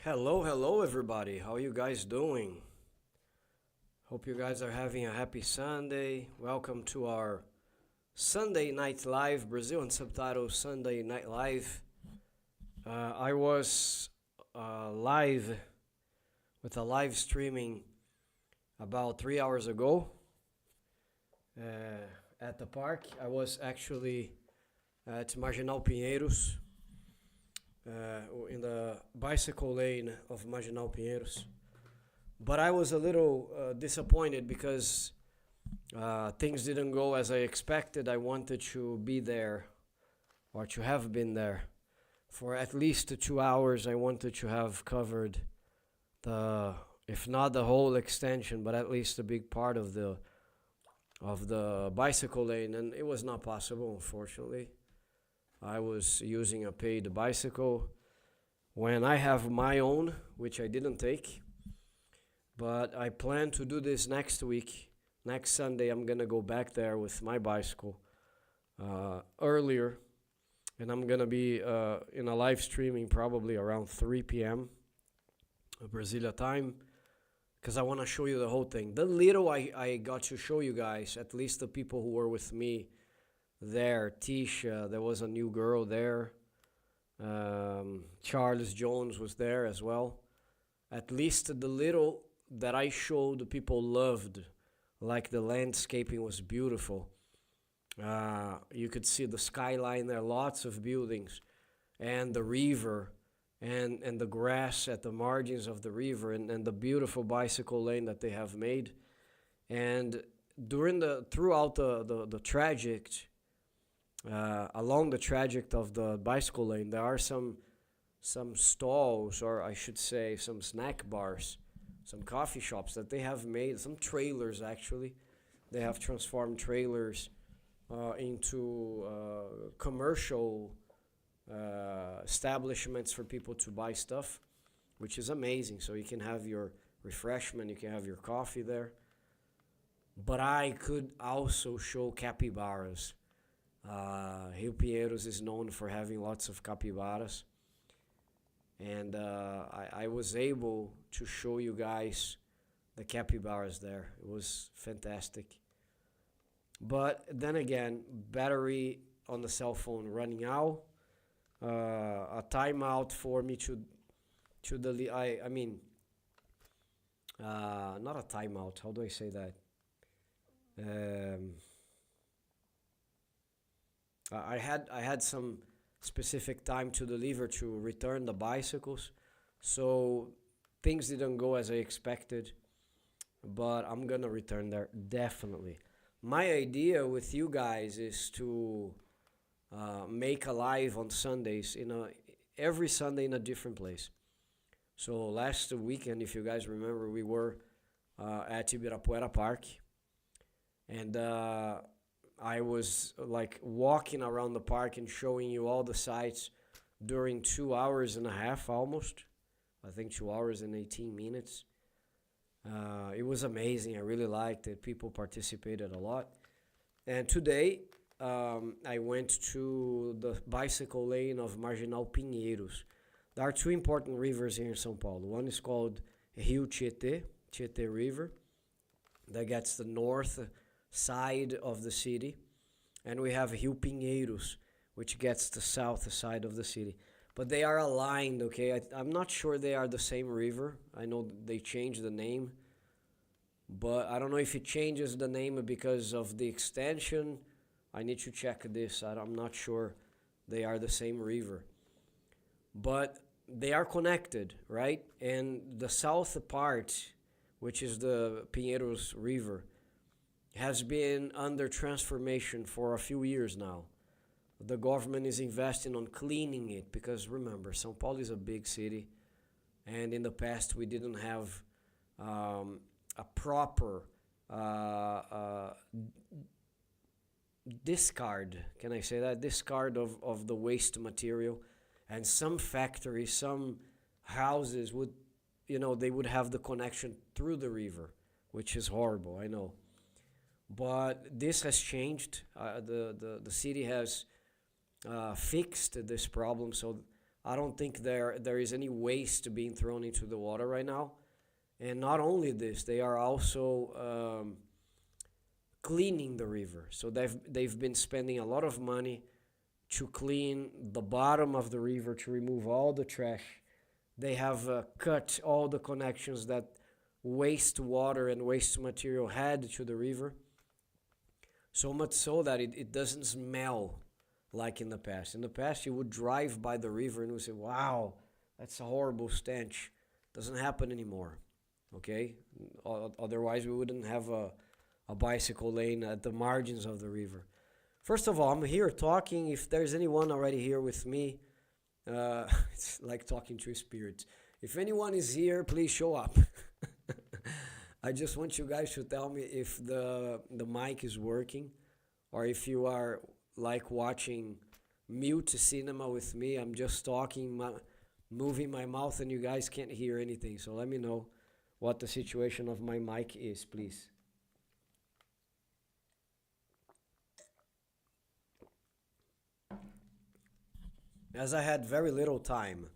Hello, hello, everybody. How you guys doing? Hope you guys are having a happy Sunday. Welcome to our Sunday Night Live, Brazil and Subtitles Sunday Night Live. I was live with a live streaming about 3 hours ago at the park. I was actually at Marginal Pinheiros, in the bicycle lane of Marginal Pinheiros. But I was a little disappointed because things didn't go as I expected. I wanted to be there or to have been there for at least 2 hours. I wanted to have covered the, if not the whole extension, but at least a big part of the bicycle lane, and it was not possible, unfortunately. I was using a paid bicycle when I have my own, which I didn't take. But I plan to do this next week. Next Sunday, I'm gonna go back there with my bicycle earlier, and I'm gonna be in a live streaming probably around 3 p.m. Brasilia time, because I want to show you the whole thing. The little I got to show you guys, at least the people who were with me there, Tisha, there was a new girl there. Charles Jones was there as well. At least the little that I showed, the people loved. Like the landscaping was beautiful. You could see the skyline there, lots of buildings, and the river, and the grass at the margins of the river, and the beautiful bicycle lane that they have made. And throughout the traject, along the traject of the bicycle lane, there are some stalls, or I should say, some snack bars, some coffee shops that they have made, some trailers actually. They have transformed trailers into commercial establishments for people to buy stuff, which is amazing. So you can have your refreshment, you can have your coffee there. But I could also show capybaras. Rio Pinheiros is known for having lots of capybaras, and I was able to show you guys the capybaras there. It was fantastic. But then again, battery on the cell phone running out, a timeout for me to delete. I mean, not a timeout. How do I say that? Um, I had some specific time to deliver to return the bicycles, so things didn't go as I expected. But I'm gonna return there definitely. My idea with you guys is to make a live on Sundays every Sunday in a different place. So last weekend, if you guys remember, we were at Ibirapuera Park, and I was like walking around the park and showing you all the sights during 2 hours and a half almost. I think 2 hours and 18 minutes. It was amazing. I really liked it. People participated a lot. And today, I went to the bicycle lane of Marginal Pinheiros. There are two important rivers here in São Paulo. One is called Rio Tietê, Tietê River, that gets the north side of the city. And we have Rio Pinheiros, which gets the south side of the city. But they are aligned, okay? I'm not sure they are the same river. I know they changed the name, but I don't know if it changes the name because of the extension. I need to check this. I'm not sure they are the same river. But they are connected, right? And the south part, which is the Pinheiros River, has been under transformation for a few years now. The government is investing on cleaning it because remember, São Paulo is a big city, and in the past we didn't have a proper discard. Can I say that? Discard of the waste material, and some factories, some houses would, they would have the connection through the river, which is horrible. I know. But this has changed. The city has fixed this problem, so I don't think there is any waste being thrown into the water right now. And not only this, they are also cleaning the river. So they've been spending a lot of money to clean the bottom of the river, to remove all the trash. They have cut all the connections that waste water and waste material had to the river. So much so that it doesn't smell like in the past. In the past, you would drive by the river and would say, wow, that's a horrible stench. Doesn't happen anymore. Okay? Otherwise, we wouldn't have a bicycle lane at the margins of the river. First of all, I'm here talking. If there's anyone already here with me, it's like talking to spirits. If anyone is here, please show up. I just want you guys to tell me if the mic is working, or if you are like watching mute cinema with me. I'm just talking, moving my mouth, and you guys can't hear anything. So let me know what the situation of my mic is, please. As I had very little time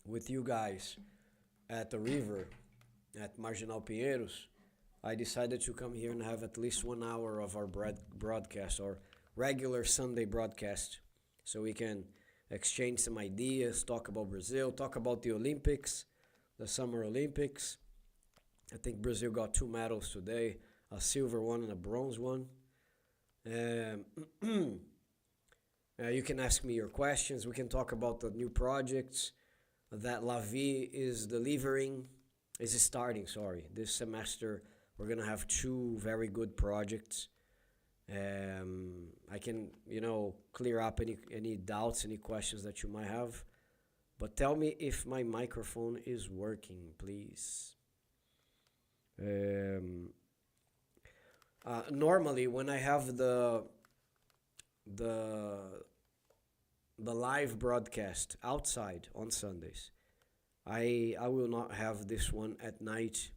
with you guys at the river, at Marginal Pinheiros, I decided to come here and have at least 1 hour of our broadcast, or regular Sunday broadcast, so we can exchange some ideas, talk about Brazil, talk about the Olympics, the Summer Olympics. I think Brazil got 2 medals today, a silver one and a bronze one. You can ask me your questions. We can talk about the new projects that La Vie is starting, this semester. We're going to have 2 very good projects. I can, clear up any doubts, any questions that you might have. But tell me if my microphone is working, please. Normally, when I have the live broadcast outside on Sundays, I will not have this one at night.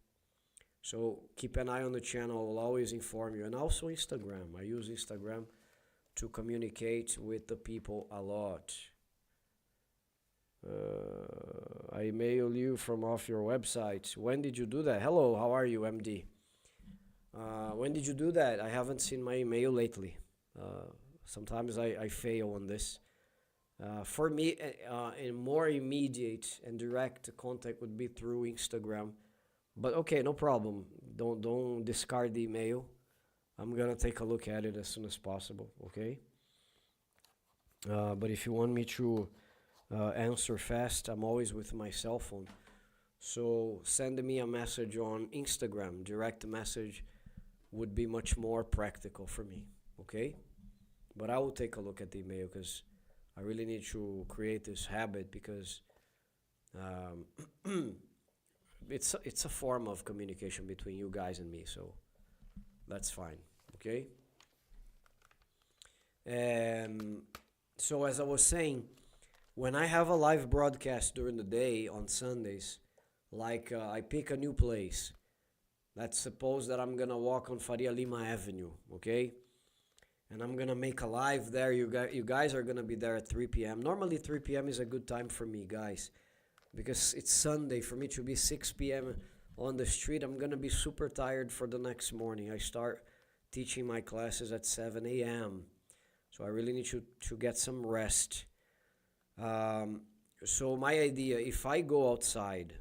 So keep an eye on the channel. I will always inform you. And also Instagram. I use Instagram to communicate with the people a lot. I mail you from off your website. When did you do that? Hello, how are you, MD? When did you do that? I haven't seen my email lately. Sometimes I fail on this. For me, a more immediate and direct contact would be through Instagram. But okay, no problem. Don't discard the email. I'm gonna take a look at it as soon as possible. Okay. But if you want me to answer fast, I'm always with my cell phone. So send me a message on Instagram. Direct message would be much more practical for me. Okay. But I will take a look at the email because I really need to create this habit, because it's a form of communication between you guys and me, so that's fine, okay? So as I was saying, when I have a live broadcast during the day on Sundays, like I pick a new place, let's suppose that I'm gonna walk on Faria Lima Avenue, okay? And I'm gonna make a live there. You guys are gonna be there at 3 p.m. Normally 3 p.m. is a good time for me, guys, because it's Sunday. For me to be 6 p.m. on the street, I'm gonna be super tired for the next morning. I start teaching my classes at 7 a.m. So I really need to get some rest. So my idea, if I go outside,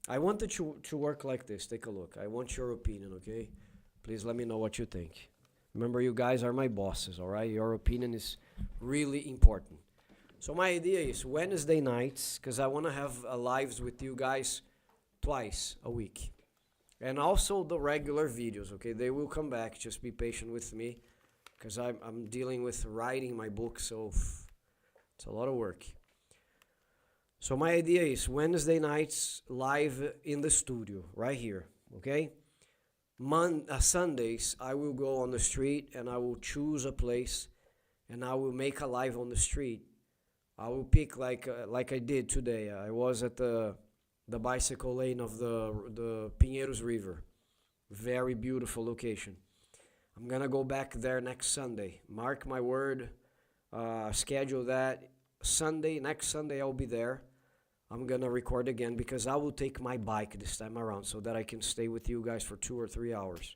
I wanted to work like this. Take a look. I want your opinion, okay? Please let me know what you think. Remember, you guys are my bosses, all right? Your opinion is really important. So my idea is Wednesday nights, because I want to have lives with you guys twice a week. And also the regular videos, okay? They will come back. Just be patient with me, because I'm dealing with writing my book, so it's a lot of work. So my idea is Wednesday nights live in the studio, right here, okay? Sundays, I will go on the street and I will choose a place and I will make a live on the street. I will pick like I did today. I was at the bicycle lane of the Pinheiros River. Very beautiful location. I'm gonna go back there next Sunday. Mark my word. Schedule that. Sunday, next Sunday, I'll be there. I'm gonna record again because I will take my bike this time around so that I can stay with you guys for 2 or 3 hours.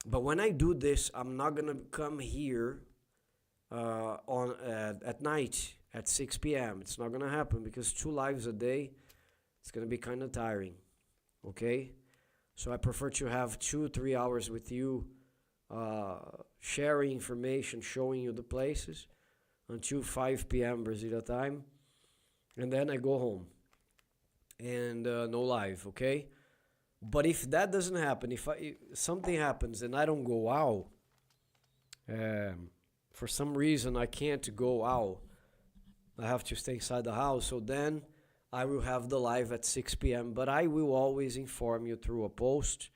But when I do this, I'm not gonna come here on at night at 6 p.m. It's not gonna happen because 2 lives a day, it's gonna be kind of tiring. Okay, so I prefer to have 2 3 hours with you, uh, sharing information, showing you the places until 5 p.m. Brazil time, and then I go home and no live. Okay, but if that doesn't happen, if something happens and I don't go out, um, for some reason I can't go out, I have to stay inside the house. So then I will have the live at 6 p.m. But I will always inform you through a post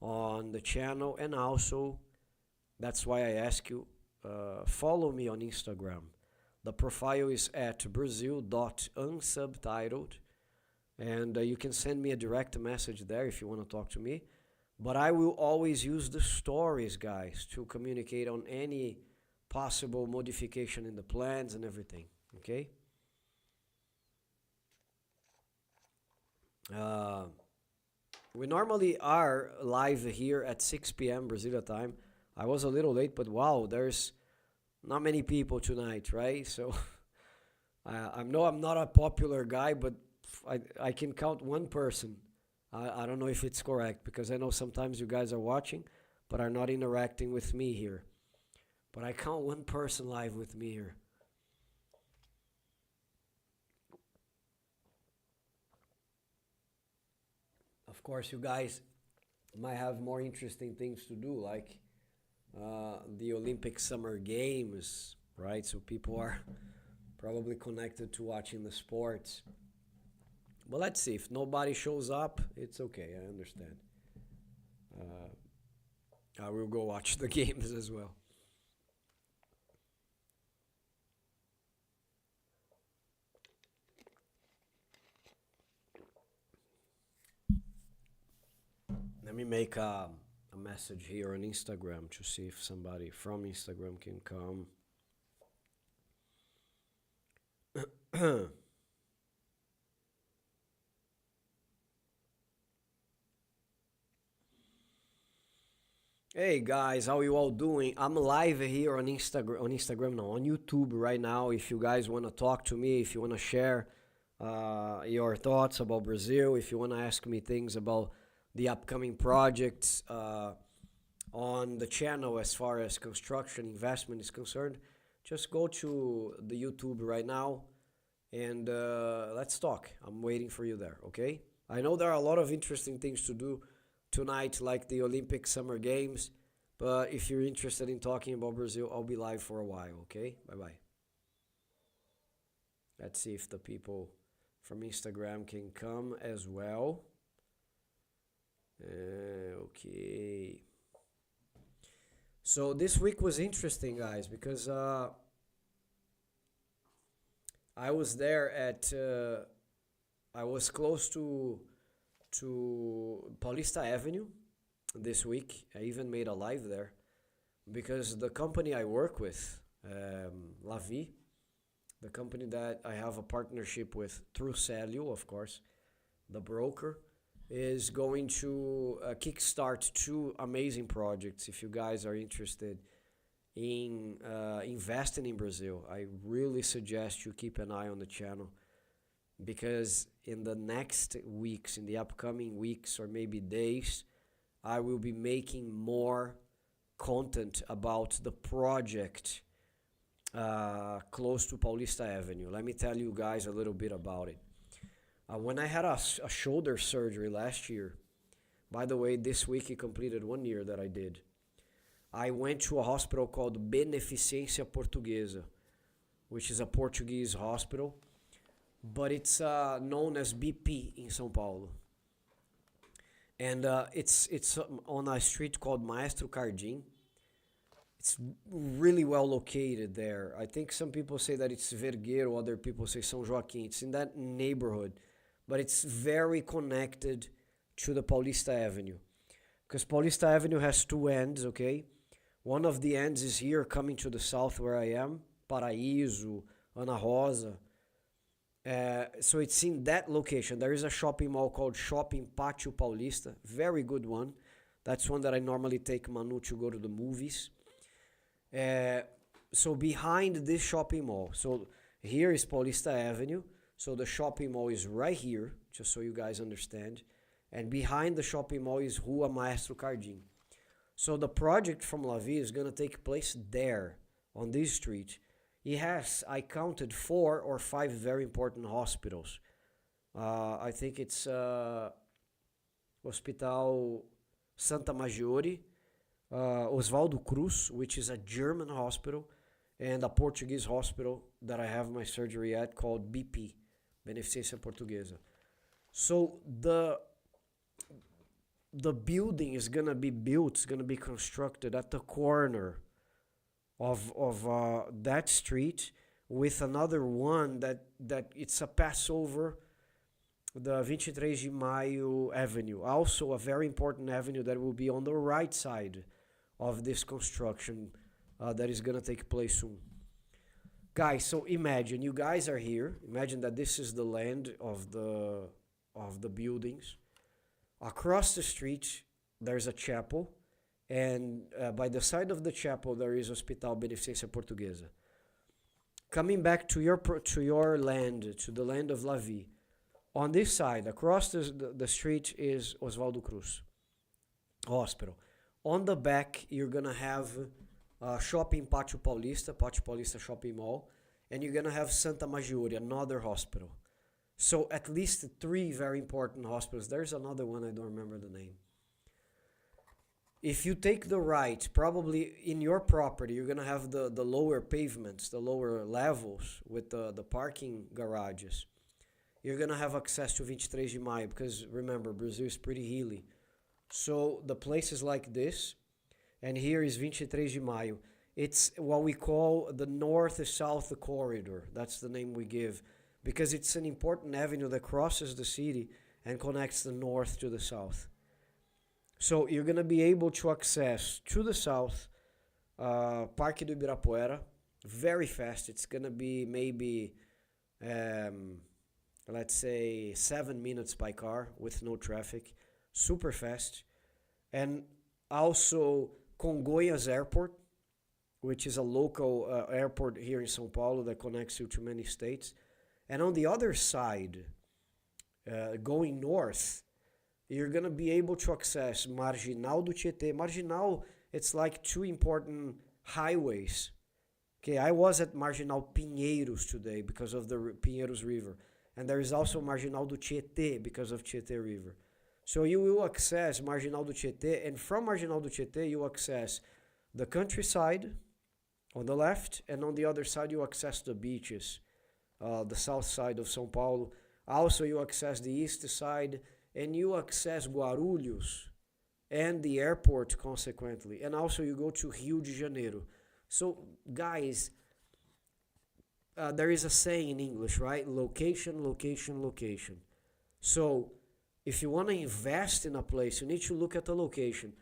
on the channel, and also that's why I ask you, follow me on Instagram. The profile is at brazil.unsubtitled, and you can send me a direct message there if you want to talk to me. But I will always use the stories, guys, to communicate on any possible modification in the plans and everything. Okay? Uh, we normally are live here at 6 p.m. Brazil time. I was a little late, but wow, there's not many people tonight, right? So I know I'm not a popular guy, but I can count one person. I don't know if it's correct because I know sometimes you guys are watching, but are not interacting with me here. But I count one person live with me here. Of course, you guys might have more interesting things to do, like the Olympic Summer Games, right? So people are probably connected to watching the sports. But let's see. If nobody shows up, it's okay. I understand. Uh, I will go watch the games as well. Let me make a message here on Instagram to see if somebody from Instagram can come. Hey guys, how you all doing? I'm live here on Instagram now, on YouTube right now. If you guys want to talk to me, if you want to share your thoughts about Brazil, if you want to ask me things about the upcoming projects on the channel as far as construction investment is concerned, just go to the YouTube right now and let's talk. I'm waiting for you there, okay? I know there are a lot of interesting things to do tonight, like the Olympic Summer Games, but if you're interested in talking about Brazil, I'll be live for a while, okay? Bye bye. Let's see if the people from Instagram can come as well. Okay. So this week was interesting, guys, because I was there at I was close to Paulista Avenue this week. I even made a live there because the company I work with, Lavi, the company that I have a partnership with through Celio, of course, the broker, is going to kickstart two amazing projects. If you guys are interested in investing in Brazil, I really suggest you keep an eye on the channel because in the next weeks, in the upcoming weeks or maybe days, I will be making more content about the project close to Paulista Avenue. Let me tell you guys a little bit about it. When I had a shoulder surgery last year, by the way, this week it completed 1 year that I did. I went to a hospital called Beneficência Portuguesa, which is a Portuguese hospital, but it's known as BP in São Paulo. And it's on a street called Maestro Cardim. It's really well located there. I think some people say that it's Vergueiro, other people say São Joaquim. It's in that neighborhood, but it's very connected to the Paulista Avenue. Because Paulista Avenue has two ends, okay? One of the ends is here coming to the south where I am, Paraíso, Ana Rosa. So it's in that location. There is a shopping mall called Shopping Pátio Paulista. Very good one. That's one that I normally take Manu to go to the movies. Uh, so behind this shopping mall, so here is Paulista Avenue. So the shopping mall is right here, just so you guys understand. And behind the shopping mall is Rua Maestro Cardim. So the project from Lavi is gonna take place there, on this street. It has, I counted 4 or 5 very important hospitals. I think it's Hospital Santa Maggiore, Oswaldo Cruz, which is a German hospital, and a Portuguese hospital that I have my surgery at called BP, Beneficência Portuguesa. So the building is gonna be built, it's gonna be constructed at the corner of that street with another one that it's a passover, the 23 de Maio Avenue, also a very important avenue that will be on the right side of this construction that is gonna take place soon. Guys, so imagine you guys are here. Imagine that this is the land of the buildings. Across the street, there's a chapel, and by the side of the chapel, there is Hospital Beneficência Portuguesa. Coming back to your land, to the land of Lavi, on this side, across the street is Oswaldo Cruz Hospital. On the back, you're gonna have Shopping Pátio Paulista Shopping Mall, and you're gonna have Santa Maggiore, another hospital. So at least 3 very important hospitals. There's another one, I don't remember the name. If you take the right, probably in your property, you're gonna have the lower pavements, the lower levels with the parking garages. You're gonna have access to 23 de Maio because remember, Brazil is pretty hilly. So the places like this, and here is 23 de Maio. It's what we call the north-south corridor. That's the name we give, because it's an important avenue that crosses the city and connects the north to the south. So you're going to be able to access to the south Parque do Ibirapuera very fast. It's going to be maybe, let's say, 7 minutes by car with no traffic. Super fast. And also Congonhas Airport, which is a local airport here in São Paulo that connects you to many states. And on the other side, going north, you're going to be able to access Marginal do Tietê. Marginal, it's like 2 important highways. Okay, I was at Marginal Pinheiros today because of the Pinheiros River. And there is also Marginal do Tietê because of Tietê River. So you will access Marginal do Tietê, and from Marginal do Tietê, you access the countryside on the left, and on the other side, you access the beaches, the south side of São Paulo. Also, you access the east side, and you access Guarulhos and the airport consequently. And also you go to Rio de Janeiro. So guys, there is a saying in English, right? Location, location, location. So if you want to invest in a place, you need to look at the location.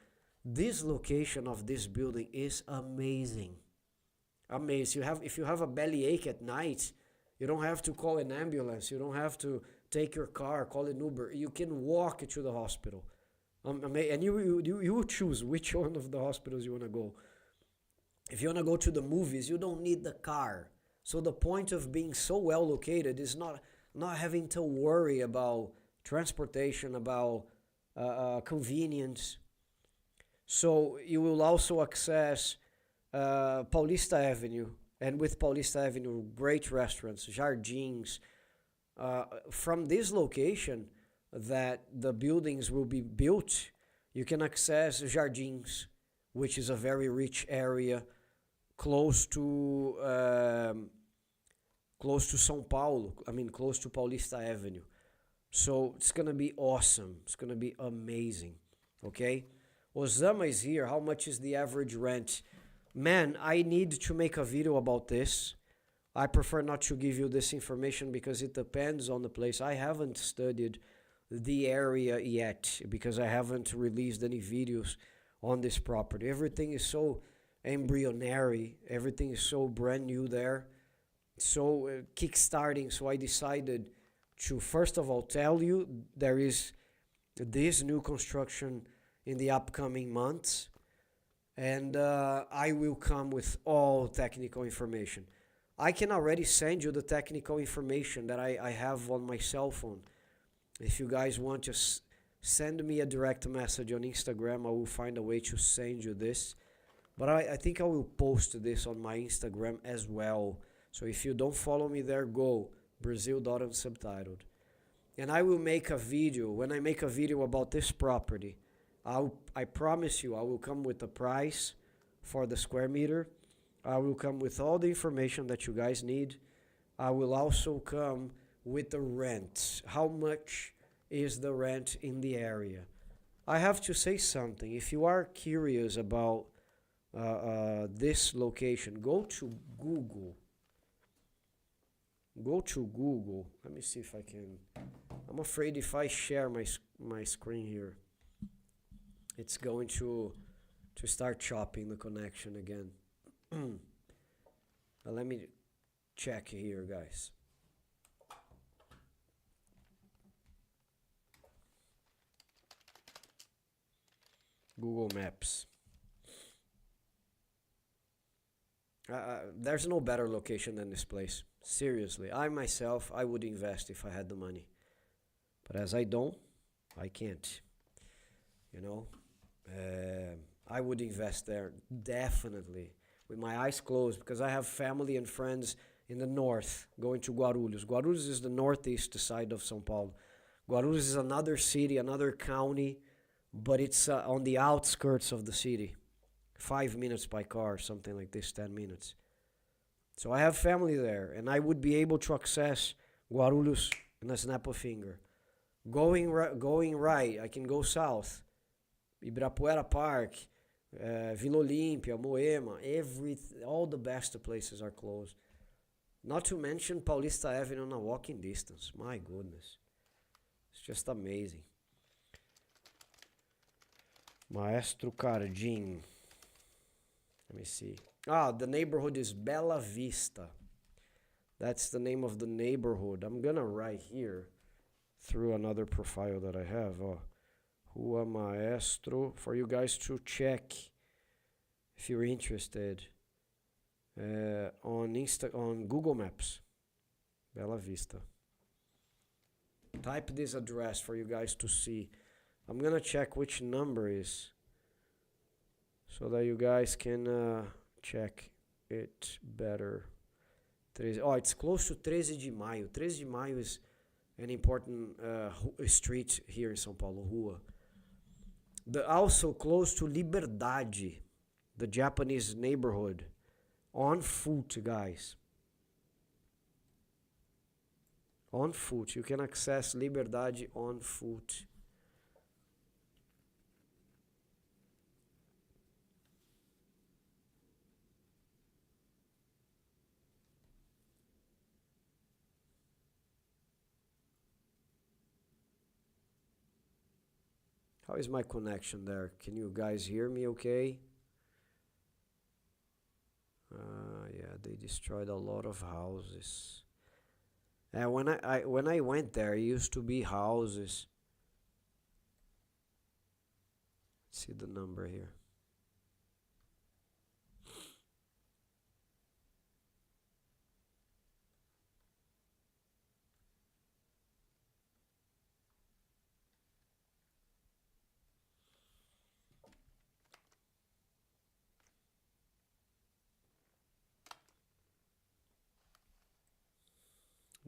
This location of this building is amazing. Amazing. If you have a bellyache at night, you don't have to call an ambulance. You don't have to take your car, call an Uber. You can walk to the hospital. And you will choose which one of the hospitals you want to go. If you want to go to the movies, you don't need the car. So the point of being so well located is not having to worry about transportation, about convenience. So you will also access Paulista Avenue. And with Paulista Avenue, great restaurants, Jardins. From this location that the buildings will be built, you can access Jardins, which is a very rich area close to São Paulo. I mean, close to Paulista Avenue. So it's gonna be awesome. It's gonna be amazing. Okay, Osama is here. How much is the average rent? Man, I need to make a video about this. I prefer not to give you this information because it depends on the place. I haven't studied the area yet because I haven't released any videos on this property. Everything is so embryonic. Everything is so brand new there. So kickstarting, so I decided to first of all tell you there is this new construction in the upcoming months, and I will come with all technical information. I can already send you the technical information that I have on my cell phone. If you guys want to send me a direct message on Instagram, I will find a way to send you this. But I think I will post this on my Instagram as well. So if you don't follow me there, go Brazil.unsubtitled. And I will make a video. When I make a video about this property, I promise you I will come with the price for the square meter. I will come with all the information that you guys need. I will also come with the rent. How much is the rent in the area? I have to say something. If you are curious about this location, go to Google. Go to Google. Let me see if I can. I'm afraid if I share my screen here, it's going to start chopping the connection again. But let me check here, guys. Google Maps. There's no better location than this place. Seriously, I myself, I would invest if I had the money. But as I don't, I can't. You know, I would invest there definitely with my eyes closed because I have family and friends in the north going to Guarulhos. Guarulhos is the northeast side of São Paulo. Guarulhos is another city, another county, but it's on the outskirts of the city. 5 minutes by car, something like this, 10 minutes. So I have family there, and I would be able to access Guarulhos in a snap of finger. Going right, I can go south. Ibirapuera Park, Vila Olímpia, Moema, all the best places are closed. Not to mention Paulista Avenue on a walking distance. My goodness. It's just amazing. Maestro Cardim. Let me see. The neighborhood is Bela Vista. That's the name of the neighborhood. I'm gonna write here through another profile that I have. Rua Maestro, for you guys to check if you're interested on Google Maps. Bela Vista. Type this address for you guys to see. I'm gonna check which number is so that you guys can check it better. It's close to 13 de Maio. 13 de Maio is an important street here in São Paulo, Rua. Also close to Liberdade, the Japanese neighborhood, on foot, guys. On foot. You can access Liberdade on foot. How is my connection there? Can you guys hear me okay? Yeah, they destroyed a lot of houses. And when I went there, it used to be houses. Let's see the number here.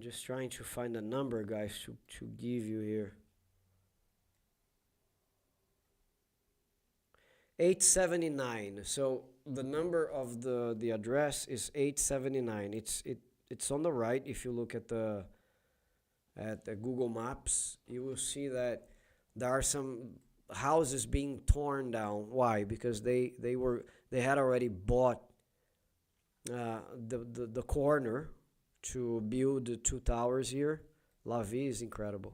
Just trying to find a number, guys, to give you here. 879. So the number of the address is 879. It's on the right. If you look at the Google Maps, you will see that there are some houses being torn down. Why? Because they had already bought the corner to build the 2 towers here. La Vie is incredible.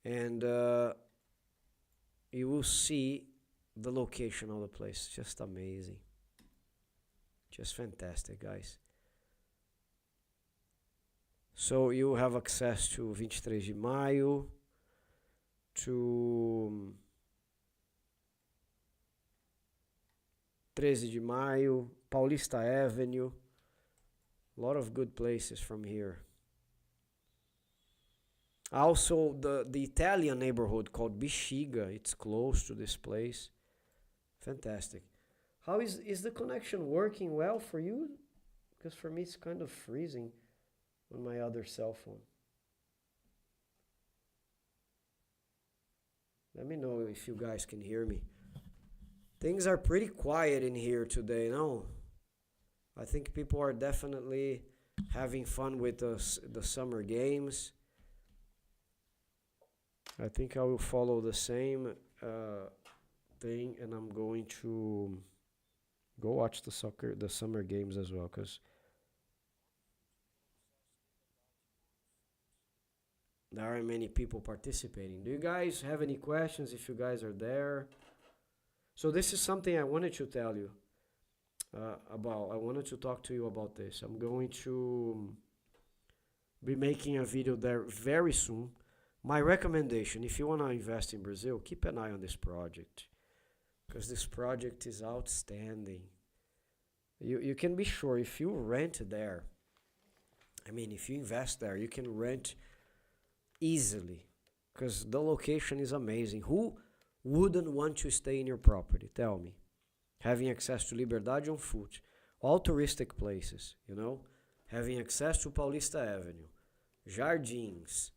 And you will see the location of the place. Just amazing. Just fantastic, guys. So you have access to 23 de Maio, to 13 de Maio, Paulista Avenue, a lot of good places from here. Also, the Italian neighborhood called Bexiga, it's close to this place. Fantastic. How is the connection working well for you? Because for me it's kind of freezing on my other cell phone. Let me know if you guys can hear me. Things are pretty quiet in here today, no? I think people are definitely having fun with the summer games. I think I will follow the same thing, and I'm going to go watch the summer games as well, because there are many people participating. Do you guys have any questions if you guys are there? So this is something I wanted to tell you about. I wanted to talk to you about this. I'm going to be making a video there very soon. My recommendation, if you want to invest in Brazil, keep an eye on this project, because this project is outstanding. You can be sure if you rent there, I mean, if you invest there, you can rent easily, because the location is amazing. Who wouldn't want to stay in your property? Tell me. Having access to Liberdade on foot, all touristic places, having access to Paulista Avenue, Jardins,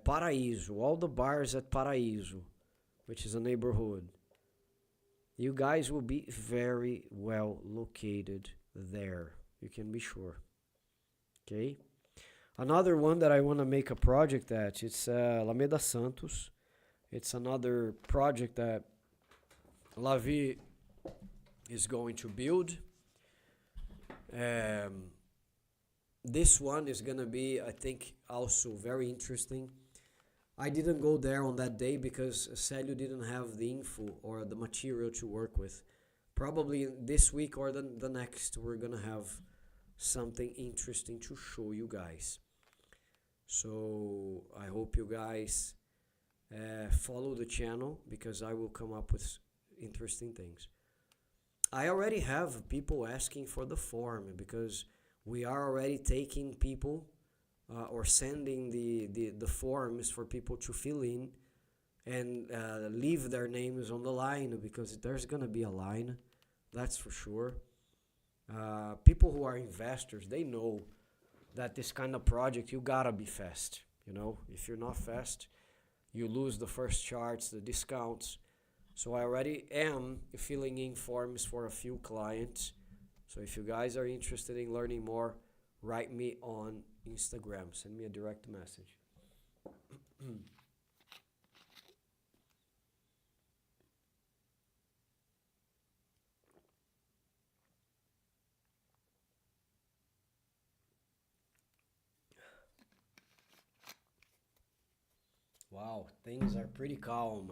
Paraíso, all the bars at Paraíso, which is a neighborhood. You guys will be very well located there. You can be sure. Okay? Another one that I want to make a project at, it's Alameda Santos. It's another project that Lavi is going to build. Um, this one is going to be, I think, also very interesting. I didn't go there on that day because Celio didn't have the info or the material to work with. Probably this week or the next, we're going to have something interesting to show you guys. So I hope you guys follow the channel, because I will come up with interesting things. I already have people asking for the form, because we are already taking people or sending the forms for people to fill in and leave their names on the line, because there's going to be a line, that's for sure. People who are investors, they know that this kind of project, you gotta be fast. If you're not fast, you lose the first charts, the discounts. So I already am filling in forms for a few clients. So if you guys are interested in learning more, write me on Instagram. Send me a direct message. Wow, things are pretty calm.